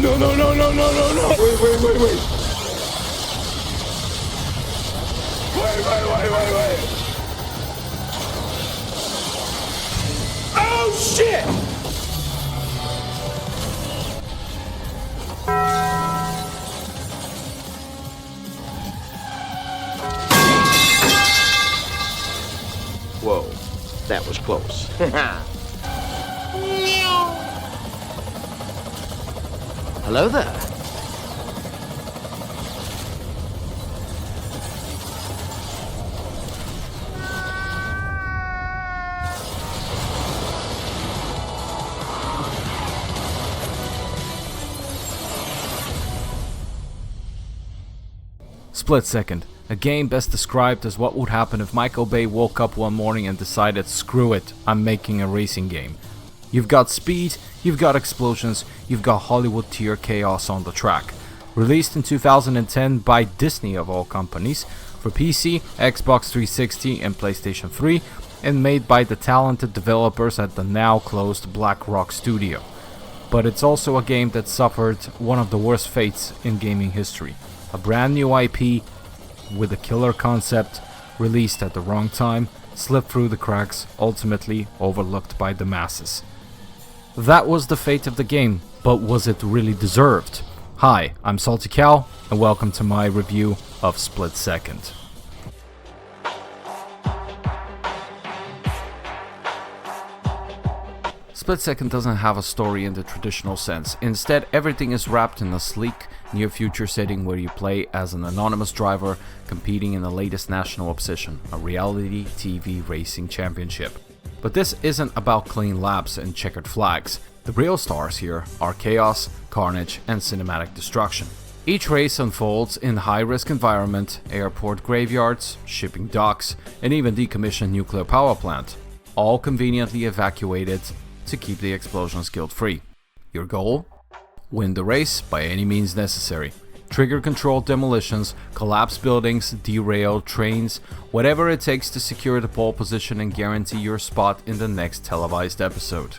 No, no, no, no, no, no, no. Wait, wait, wait, wait. Wait. Oh, shit! Whoa, that was close. Hello there. Split Second, a game best described as what would happen if Michael Bay woke up one morning and decided, screw it, I'm making a racing game. You've got speed, you've got explosions, you've got Hollywood tier chaos on the track. Released in 2010 by Disney of all companies, for PC, Xbox 360 and PlayStation 3, and made by the talented developers at the now closed Black Rock Studio. But it's also a game that suffered one of the worst fates in gaming history. A brand new IP with a killer concept, released at the wrong time, slipped through the cracks, ultimately overlooked by the masses. That was the fate of the game, but was it really deserved? Hi, I'm Salty Cal, and welcome to my review of Split Second. Split Second doesn't have a story in the traditional sense. Instead, everything is wrapped in a sleek, near-future setting where you play as an anonymous driver competing in the latest national obsession, a reality TV racing championship. But this isn't about clean laps and checkered flags. The real stars here are chaos, carnage, and cinematic destruction. Each race unfolds in high-risk environment, airport graveyards, shipping docks, and even decommissioned nuclear power plant, all conveniently evacuated to keep the explosions guilt-free. Your goal? Win the race by any means necessary. Trigger-controlled demolitions, collapse buildings, derail trains, whatever it takes to secure the pole position and guarantee your spot in the next televised episode.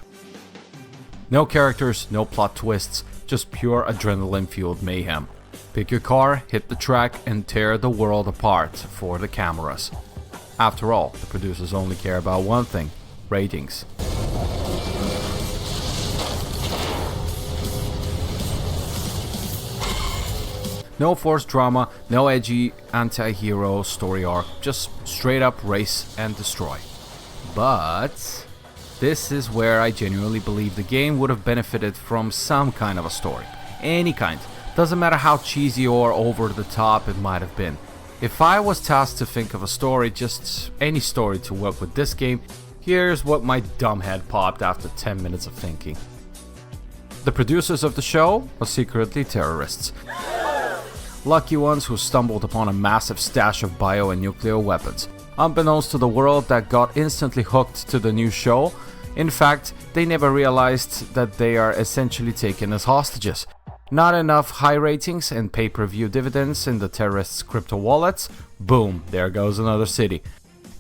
No characters, no plot twists, just pure adrenaline-fueled mayhem. Pick your car, hit the track, and tear the world apart for the cameras. After all, the producers only care about one thing: ratings. No forced drama, no edgy anti-hero story arc, just straight up race and destroy. But this is where I genuinely believe the game would have benefited from some kind of a story. Any kind. Doesn't matter how cheesy or over the top it might have been. If I was tasked to think of a story, just any story to work with this game, here's what my dumb head popped after 10 minutes of thinking. The producers of the show are secretly terrorists. Lucky ones who stumbled upon a massive stash of bio and nuclear weapons. Unbeknownst to the world that got instantly hooked to the new show, in fact, they never realized that they are essentially taken as hostages. Not enough high ratings and pay-per-view dividends in the terrorists' crypto wallets? Boom, there goes another city.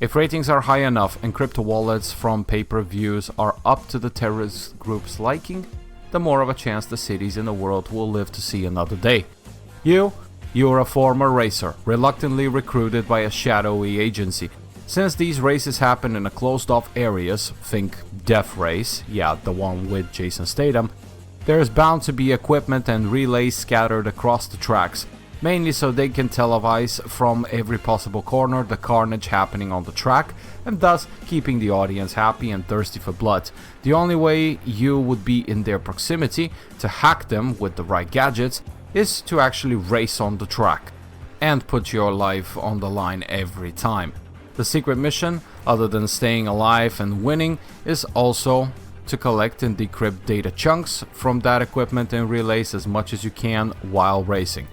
If ratings are high enough and crypto wallets from pay-per-views are up to the terrorist group's liking, the more of a chance the cities in the world will live to see another day. You're a former racer, reluctantly recruited by a shadowy agency. Since these races happen in a closed-off areas, think Death Race, yeah, the one with Jason Statham, there is bound to be equipment and relays scattered across the tracks, mainly so they can televise from every possible corner the carnage happening on the track, and thus keeping the audience happy and thirsty for blood. The only way you would be in their proximity to hack them with the right gadgets is to actually race on the track and put your life on the line every time. The secret mission, other than staying alive and winning, is also to collect and decrypt data chunks from that equipment and relays as much as you can while racing.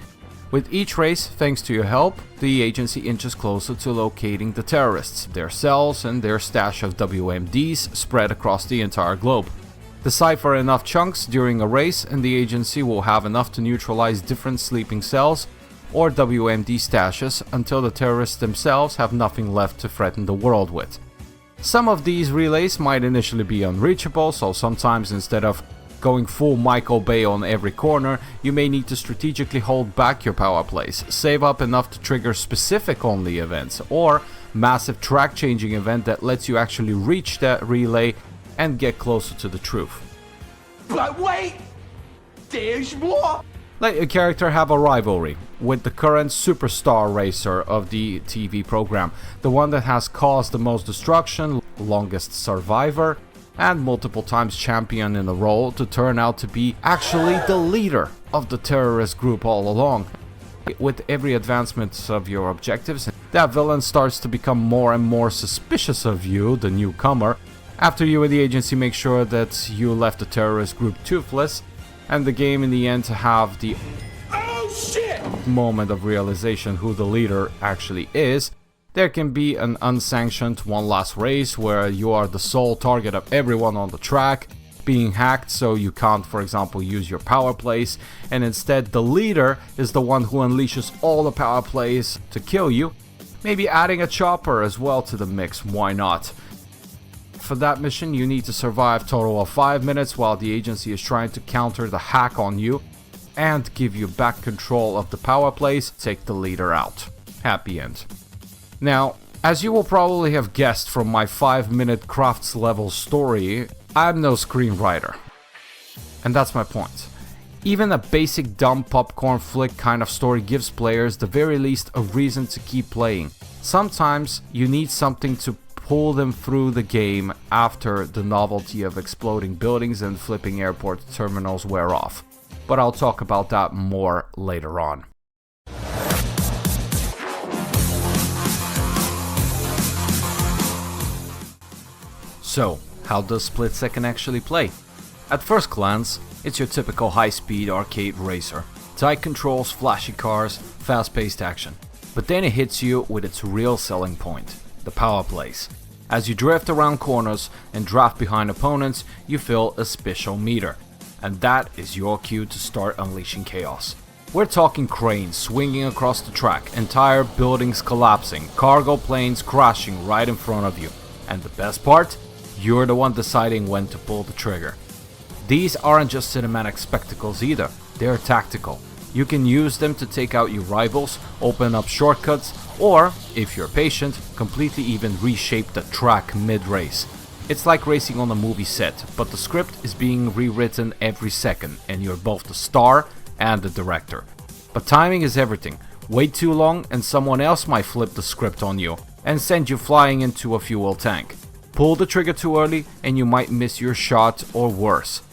With each race, thanks to your help, the agency inches closer to locating the terrorists, their cells, and their stash of WMDs spread across the entire globe. Decipher enough chunks during a race and the agency will have enough to neutralize different sleeping cells or WMD stashes until the terrorists themselves have nothing left to threaten the world with. Some of these relays might initially be unreachable, so sometimes instead of Going full Michael Bay on every corner, you may need to strategically hold back your power plays, save up enough to trigger specific only events, or massive track changing event that lets you actually reach that relay and get closer to the truth. But wait! There's more! Let your character have a rivalry with the current superstar racer of the TV program, the one that has caused the most destruction, longest survivor, and multiple times champion in a row to turn out to be actually the leader of the terrorist group all along. With every advancement of your objectives, that villain starts to become more and more suspicious of you, the newcomer, after you and the agency make sure that you left the terrorist group toothless, and the game in the end to have the Oh shit! moment of realization who the leader actually is. There can be an unsanctioned one last race where you are the sole target of everyone on the track, being hacked so you can't, for example, use your power plays, and instead the leader is the one who unleashes all the power plays to kill you. Maybe adding a chopper as well to the mix, why not? For that mission you need to survive a total of 5 minutes while the agency is trying to counter the hack on you and give you back control of the power plays, take the leader out. Happy end. Now, as you will probably have guessed from my 5-minute crafts level story, I'm no screenwriter. And that's my point. Even a basic dumb popcorn flick kind of story gives players the very least a reason to keep playing. Sometimes you need something to pull them through the game after the novelty of exploding buildings and flipping airport terminals wear off. But I'll talk about that more later on. So, how does Split Second actually play? At first glance, it's your typical high-speed arcade racer. Tight controls, flashy cars, fast-paced action. But then it hits you with its real selling point, the power plays. As you drift around corners and draft behind opponents, you feel a special meter. And that is your cue to start unleashing chaos. We're talking cranes swinging across the track, entire buildings collapsing, cargo planes crashing right in front of you. And the best part? You're the one deciding when to pull the trigger. These aren't just cinematic spectacles either, they're tactical. You can use them to take out your rivals, open up shortcuts, or, if you're patient, completely even reshape the track mid-race. It's like racing on a movie set, but the script is being rewritten every second, and you're both the star and the director. But timing is everything. Wait too long and someone else might flip the script on you and send you flying into a fuel tank. Pull the trigger too early and you might miss your shot or worse,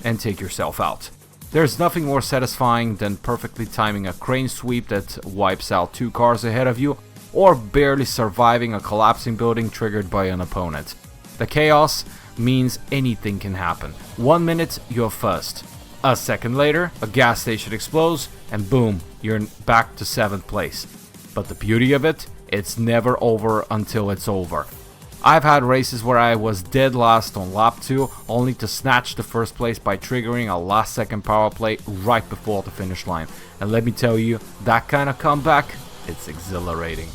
and take yourself out. There's nothing more satisfying than perfectly timing a crane sweep that wipes out 2 cars ahead of you, or barely surviving a collapsing building triggered by an opponent. The chaos means anything can happen. 1 minute, you're first. A second later, a gas station explodes, and boom, you're back to 7th place. But the beauty of it, it's never over until it's over. I've had races where I was dead last on lap 2, only to snatch the first place by triggering a last second power play right before the finish line. And let me tell you, that kind of comeback, it's exhilarating.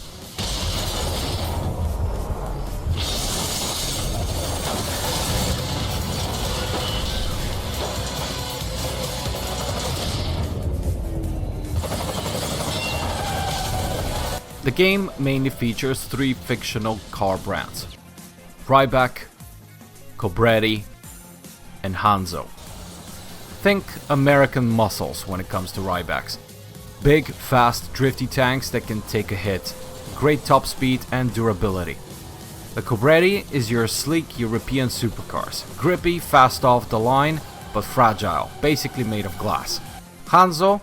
The game mainly features 3 fictional car brands: Ryback, Cobretti, and Hanzo. Think American muscles when it comes to Rybacks. Big, fast, drifty tanks that can take a hit, great top speed and durability. The Cobretti is your sleek European supercars, grippy, fast off the line, but fragile, basically made of glass. Hanzo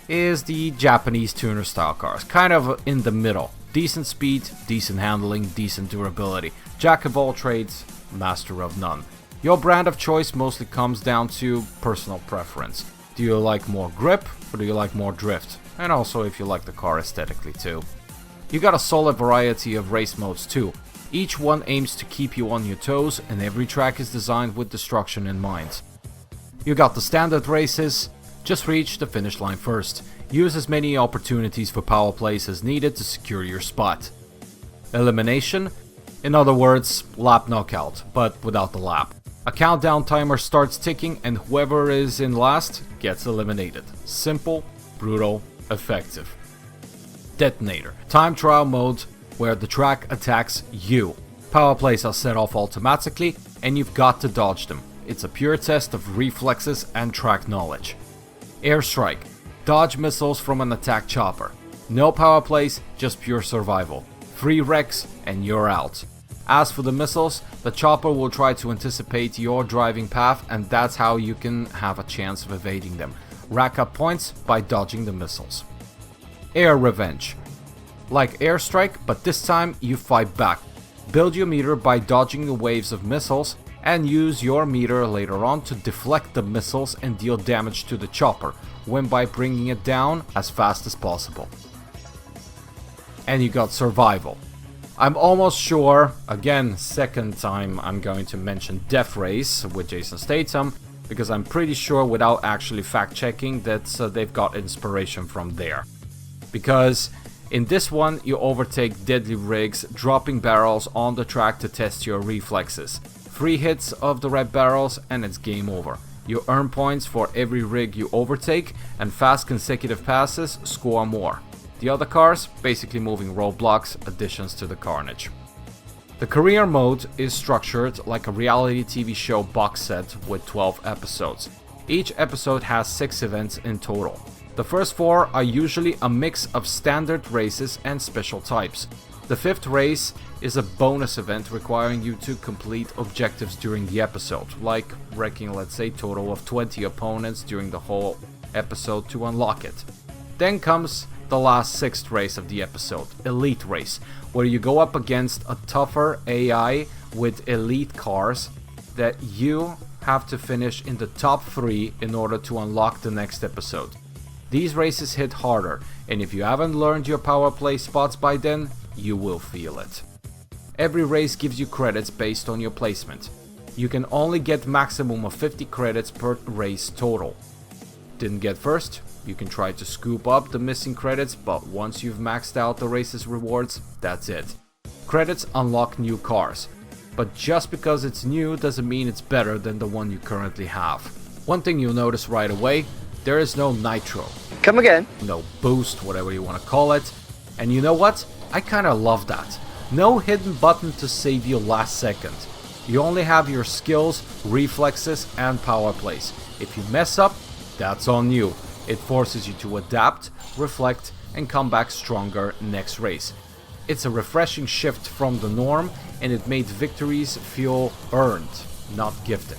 is the Japanese tuner style cars, kind of in the middle. Decent speed, decent handling, decent durability. Jack of all trades, master of none. Your brand of choice mostly comes down to personal preference. Do you like more grip or do you like more drift? And also if you like the car aesthetically too. You got a solid variety of race modes too. Each one aims to keep you on your toes and every track is designed with destruction in mind. You got the standard races. Just reach the finish line first. Use as many opportunities for power plays as needed to secure your spot. Elimination? In other words, lap knockout, but without the lap. A countdown timer starts ticking and whoever is in last gets eliminated. Simple, brutal, effective. Detonator. Time trial mode where the track attacks you. Power plays are set off automatically and you've got to dodge them. It's a pure test of reflexes and track knowledge. Airstrike. Dodge missiles from an attack chopper. No power plays, just pure survival. 3 wrecks and you're out. As for the missiles, the chopper will try to anticipate your driving path and that's how you can have a chance of evading them. Rack up points by dodging the missiles. Air Revenge. Like Airstrike, but this time you fight back. Build your meter by dodging the waves of missiles and use your meter later on to deflect the missiles and deal damage to the chopper. Win by bringing it down as fast as possible. And you got Survival. I'm almost sure, again, second time I'm going to mention Death Race with Jason Statham, because I'm pretty sure without actually fact checking that they've got inspiration from there. Because in this one you overtake deadly rigs, dropping barrels on the track to test your reflexes. 3 hits of the red barrels and it's game over. You earn points for every rig you overtake, and fast consecutive passes score more. The other cars basically moving roadblocks, additions to the carnage. The career mode is structured like a reality TV show box set with 12 episodes. Each episode has 6 events in total. The first 4 are usually a mix of standard races and special types. The 5th race is a bonus event requiring you to complete objectives during the episode, like wrecking, let's say, total of 20 opponents during the whole episode to unlock it. Then comes the last 6th race of the episode, Elite Race, where you go up against a tougher AI with elite cars that you have to finish in the top 3 in order to unlock the next episode. These races hit harder, and if you haven't learned your power play spots by then, you will feel it. Every race gives you credits based on your placement. You can only get maximum of 50 credits per race total. Didn't get first? You can try to scoop up the missing credits, but once you've maxed out the race's rewards, that's it. Credits unlock new cars, but just because it's new doesn't mean it's better than the one you currently have. One thing you'll notice right away, there is no nitro. Come again. No boost, whatever you want to call it. And you know what? I kinda love that. No hidden button to save you last second. You only have your skills, reflexes and power plays. If you mess up, that's on you. It forces you to adapt, reflect and come back stronger next race. It's a refreshing shift from the norm and it made victories feel earned, not gifted.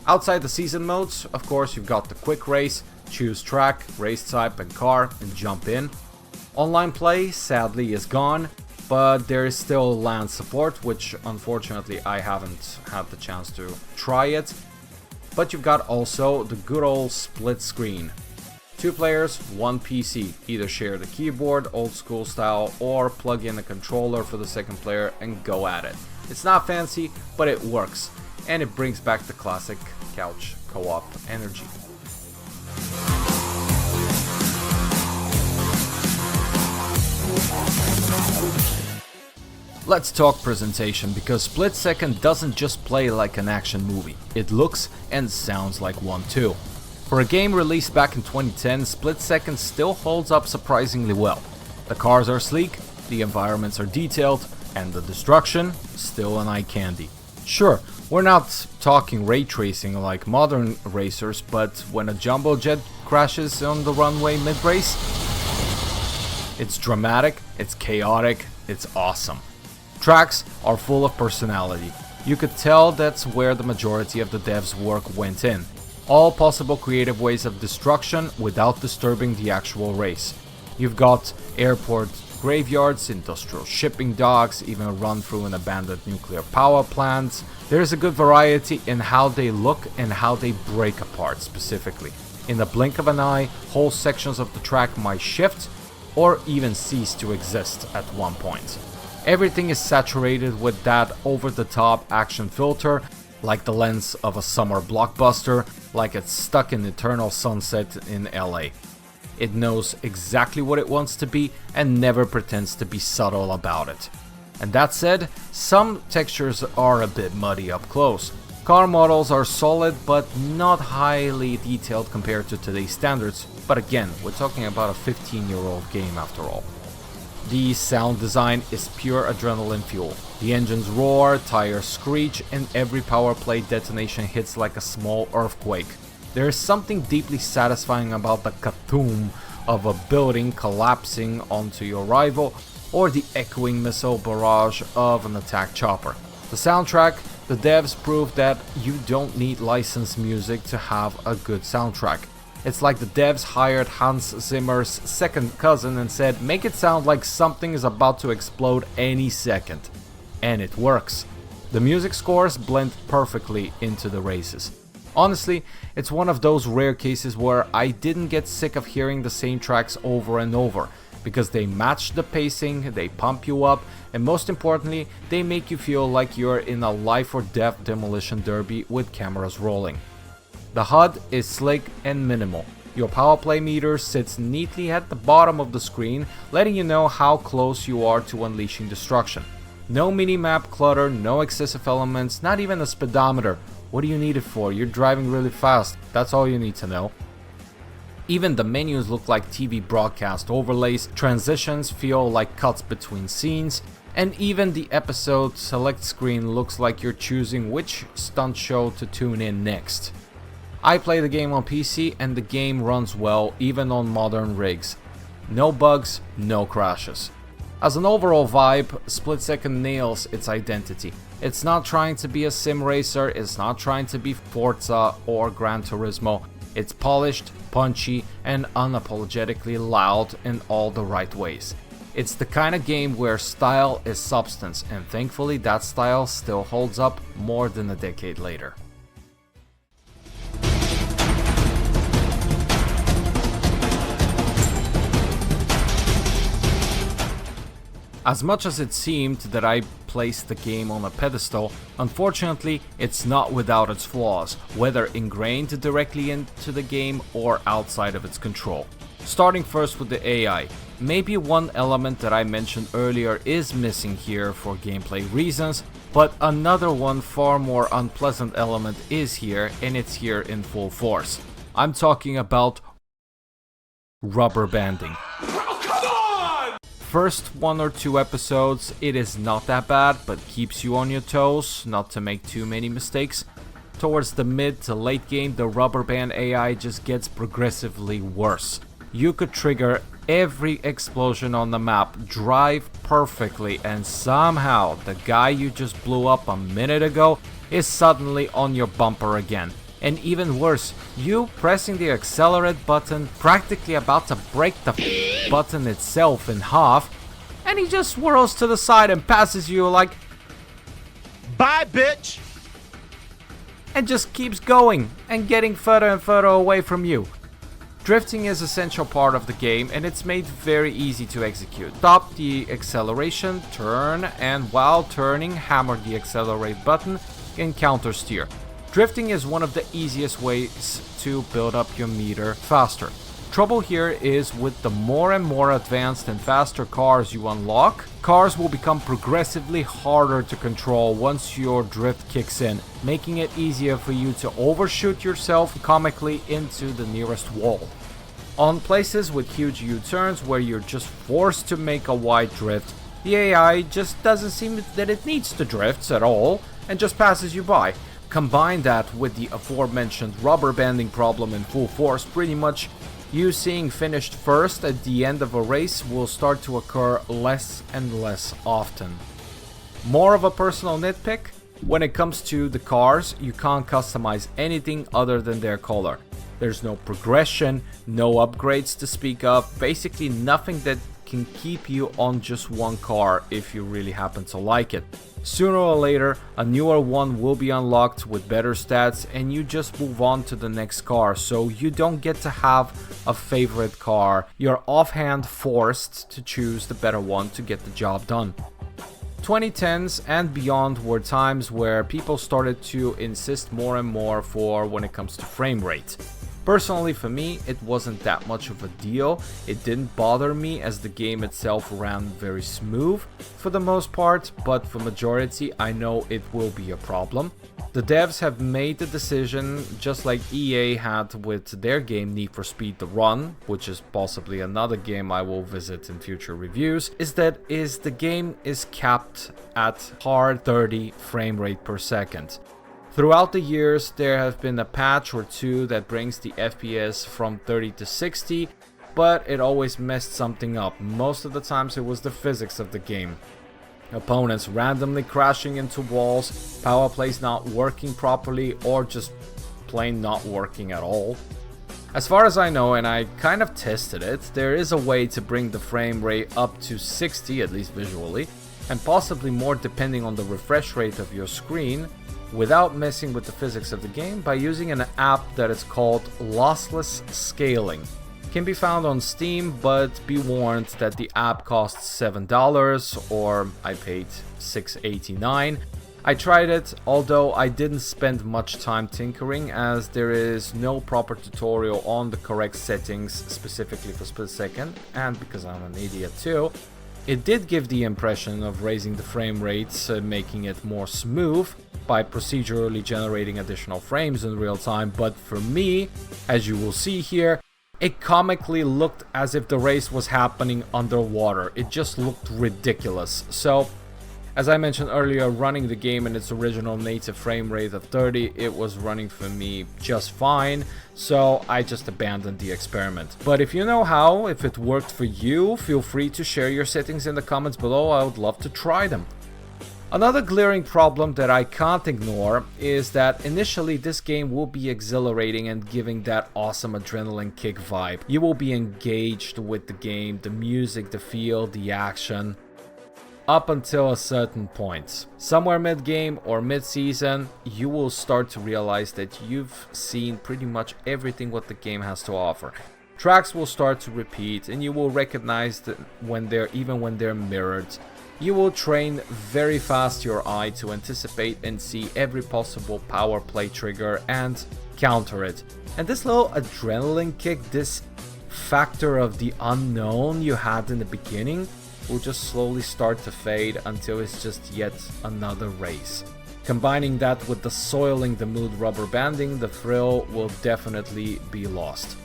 Outside the season modes, of course, you've got the quick race, choose track, race type and car and jump in. Online play sadly is gone, but there is still LAN support, which unfortunately I haven't had the chance to try it. But you've got also the good old split screen. 2 players, 1 PC. Either share the keyboard, old school style, or plug in a controller for the second player and go at it. It's not fancy, but it works. And it brings back the classic couch co-op energy. Let's talk presentation, because Split Second doesn't just play like an action movie, it looks and sounds like one too. For a game released back in 2010, Split Second still holds up surprisingly well. The cars are sleek, the environments are detailed, and the destruction is still an eye candy. Sure, we're not talking ray tracing like modern racers, but when a jumbo jet crashes on the runway mid-race, it's dramatic, it's chaotic, it's awesome. Tracks are full of personality. You could tell that's where the majority of the devs' work went in. All possible creative ways of destruction without disturbing the actual race. You've got airport graveyards, industrial shipping docks, even a run through an abandoned nuclear power plant. There's a good variety in how they look and how they break apart specifically. In the blink of an eye, whole sections of the track might shift or even cease to exist at one point. Everything is saturated with that over-the-top action filter, like the lens of a summer blockbuster, like it's stuck in eternal sunset in LA. It knows exactly what it wants to be and never pretends to be subtle about it. And that said, some textures are a bit muddy up close. Car models are solid but not highly detailed compared to today's standards, but again, we're talking about a 15-year-old game after all. The sound design is pure adrenaline fuel. The engines roar, tires screech, and every power play detonation hits like a small earthquake. There is something deeply satisfying about the kaboom of a building collapsing onto your rival, or the echoing missile barrage of an attack chopper. The soundtrack, the devs proved that you don't need licensed music to have a good soundtrack. It's like the devs hired Hans Zimmer's second cousin and said, make it sound like something is about to explode any second. And it works. The music scores blend perfectly into the races. Honestly, it's one of those rare cases where I didn't get sick of hearing the same tracks over and over, because they match the pacing, they pump you up, and most importantly, they make you feel like you're in a life or death demolition derby with cameras rolling. The HUD is slick and minimal. Your power play meter sits neatly at the bottom of the screen, letting you know how close you are to unleashing destruction. No mini-map clutter, no excessive elements, not even a speedometer. What do you need it for? You're driving really fast. That's all you need to know. Even the menus look like TV broadcast overlays, transitions feel like cuts between scenes, and even the episode select screen looks like you're choosing which stunt show to tune in next. I play the game on PC and the game runs well even on modern rigs. No bugs, no crashes. As an overall vibe, Split Second nails its identity. It's not trying to be a sim racer, it's not trying to be Forza or Gran Turismo. It's polished, punchy, and unapologetically loud in all the right ways. It's the kind of game where style is substance, and thankfully that style still holds up more than a decade later. As much as it seemed that I placed the game on a pedestal, unfortunately it's not without its flaws, whether ingrained directly into the game or outside of its control. Starting first with the AI, maybe one element that I mentioned earlier is missing here for gameplay reasons, but another one far more unpleasant element is here, and it's here in full force. I'm talking about rubber banding. First 1 or 2 episodes, it is not that bad, but keeps you on your toes, not to make too many mistakes. Towards the mid to late game, the rubber band AI just gets progressively worse. You could trigger every explosion on the map, drive perfectly, and somehow the guy you just blew up a minute ago is suddenly on your bumper again. And even worse, you pressing the accelerate button, practically about to break the button itself in half, and he just whirls to the side and passes you like, Bye, bitch! and just keeps going and getting further and further away from you. Drifting is an essential part of the game, and it's made very easy to execute. Stop the acceleration, turn, and while turning, hammer the accelerate button and counter steer. Drifting is one of the easiest ways to build up your meter faster. Trouble here is with the more and more advanced and faster cars you unlock, cars will become progressively harder to control once your drift kicks in, making it easier for you to overshoot yourself comically into the nearest wall. On places with huge U-turns where you're just forced to make a wide drift, the AI just doesn't seem that it needs to drift at all and just passes you by. Combine that with the aforementioned rubber banding problem in full force, pretty much you seeing finished first at the end of a race will start to occur less and less often. More of a personal nitpick, when it comes to the cars, you can't customize anything other than their color. There's no progression, no upgrades to speak of, basically nothing that can keep you on just one car if you really happen to like it. Sooner or later, a newer one will be unlocked with better stats and you just move on to the next car, so you don't get to have a favorite car. You're offhand forced to choose the better one to get the job done. 2010s and beyond were times where people started to insist more and more for when it comes to frame rate. Personally, for me, it wasn't that much of a deal. It didn't bother me as the game itself ran very smooth for the most part, but for majority, I know it will be a problem. The devs have made the decision, just like EA had with their game Need for Speed The Run, which is possibly another game I will visit in future reviews, is the game is capped at hard 30 frame rate per second. Throughout the years, there have been a patch or two that brings the FPS from 30 to 60, but it always messed something up. Most of the times it was the physics of the game. Opponents randomly crashing into walls, power plays not working properly, or just plain not working at all. As far as I know, and I kind of tested it, there is a way to bring the frame rate up to 60, at least visually, and possibly more depending on the refresh rate of your screen, without messing with the physics of the game, by using an app that is called Lossless Scaling. It can be found on Steam, but be warned that the app costs $7, or I paid $6.89. I tried it, although I didn't spend much time tinkering, as there is no proper tutorial on the correct settings specifically for split second, and because I'm an idiot too. It did give the impression of raising the frame rates, making it more smooth by procedurally generating additional frames in real time, but for me, as you will see here, it comically looked as if the race was happening underwater. It just looked ridiculous. So, as I mentioned earlier, running the game in its original native frame rate of 30, it was running for me just fine, so I just abandoned the experiment. But if you know how, if it worked for you, feel free to share your settings in the comments below. I would love to try them. Another glaring problem that I can't ignore is that initially this game will be exhilarating and giving that awesome adrenaline kick vibe. You will be engaged with the game, the music, the feel, the action, up until a certain point. Somewhere mid-game or mid-season, you will start to realize that you've seen pretty much everything what the game has to offer. Tracks will start to repeat, and you will recognize that when they're mirrored. You will train very fast your eye to anticipate and see every possible power play trigger and counter it. And this little adrenaline kick, this factor of the unknown you had in the beginning, will just slowly start to fade until it's just yet another race. Combining that with the soiling the mood rubber banding, the thrill will definitely be lost.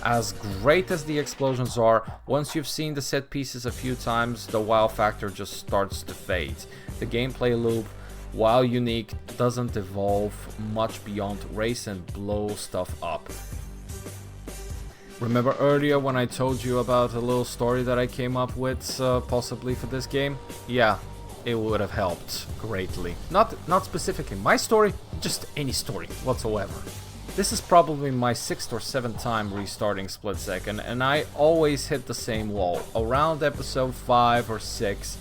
As great as the explosions are, once you've seen the set pieces a few times, the wow factor just starts to fade. The gameplay loop, while unique, doesn't evolve much beyond race and blow stuff up. Remember earlier when I told you about a little story that I came up with, possibly for this game? Yeah, it would have helped greatly. Not specifically my story, just any story whatsoever. This is probably my 6th or 7th time restarting Split Second, and I always hit the same wall. Around episode 5 or 6,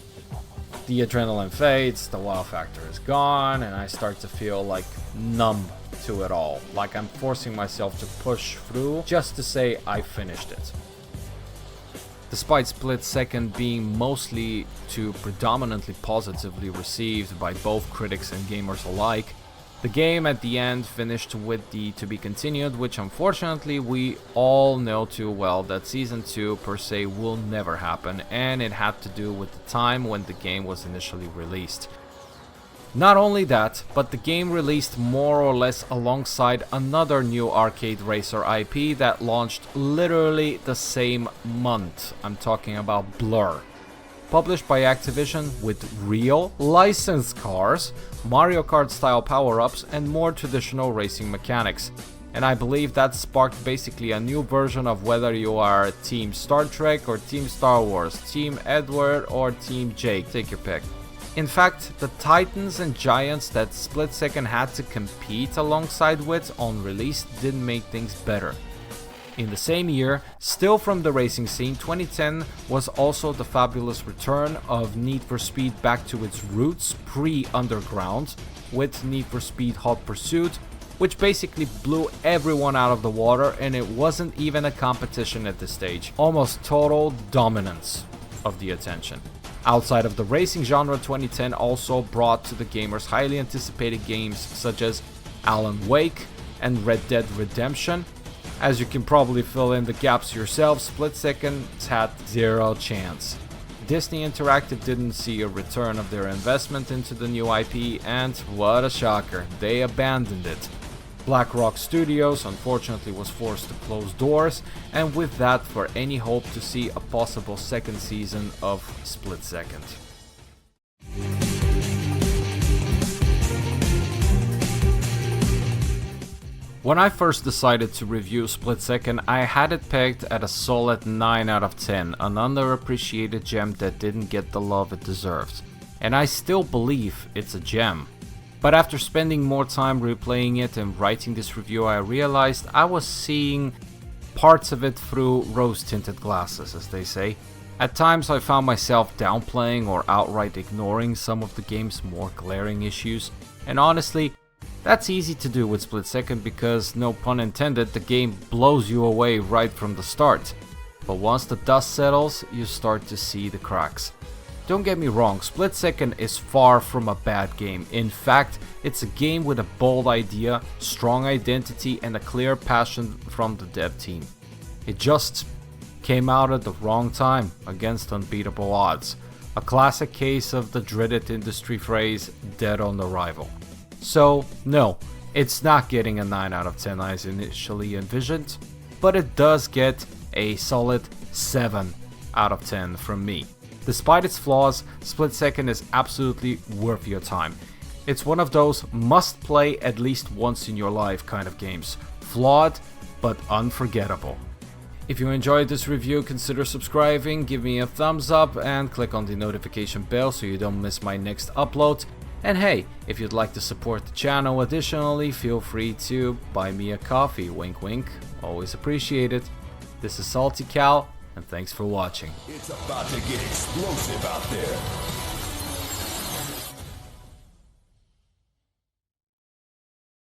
the adrenaline fades, the wow factor is gone, and I start to feel like numb to it all. Like I'm forcing myself to push through just to say I finished it. Despite Split Second being mostly to predominantly positively received by both critics and gamers alike, the game at the end finished with the to be continued, which unfortunately we all know too well that Season 2 per se will never happen, and it had to do with the time when the game was initially released. Not only that, but the game released more or less alongside another new arcade racer IP that launched literally the same month. I'm talking about Blur. Published by Activision with real licensed cars, Mario Kart style power-ups, and more traditional racing mechanics. And I believe that sparked basically a new version of whether you are Team Star Trek or Team Star Wars, Team Edward or Team Jake, take your pick. In fact, the titans and giants that Split Second had to compete alongside with on release didn't make things better. In the same year, still from the racing scene, 2010 was also the fabulous return of Need for Speed back to its roots pre-Underground with Need for Speed Hot Pursuit, which basically blew everyone out of the water, and it wasn't even a competition at this stage. Almost total dominance of the attention. Outside of the racing genre, 2010 also brought to the gamers highly anticipated games such as Alan Wake and Red Dead Redemption, As you can probably fill in the gaps yourself, Split Second had zero chance. Disney Interactive didn't see a return of their investment into the new IP, and what a shocker, they abandoned it. BlackRock Studios unfortunately was forced to close doors, and with that for any hope to see a possible second season of Split Second. When I first decided to review Split Second, I had it pegged at a solid 9 out of 10, an underappreciated gem that didn't get the love it deserved. And I still believe it's a gem. But after spending more time replaying it and writing this review, I realized I was seeing parts of it through rose-tinted glasses, as they say. At times I found myself downplaying or outright ignoring some of the game's more glaring issues, and honestly, that's easy to do with Split Second because, no pun intended, the game blows you away right from the start. But once the dust settles, you start to see the cracks. Don't get me wrong, Split Second is far from a bad game. In fact, it's a game with a bold idea, strong identity, and a clear passion from the dev team. It just came out at the wrong time, against unbeatable odds. A classic case of the dreaded industry phrase, dead on arrival. So, no, it's not getting a 9 out of 10 as initially envisioned, but it does get a solid 7 out of 10 from me. Despite its flaws, Split Second is absolutely worth your time. It's one of those must play at least once in your life kind of games. Flawed, but unforgettable. If you enjoyed this review, consider subscribing, give me a thumbs up, and click on the notification bell so you don't miss my next upload. And hey, if you'd like to support the channel additionally, feel free to buy me a coffee, wink wink, always appreciated. This is Salty Cal, and thanks for watching. It's about to get explosive out there.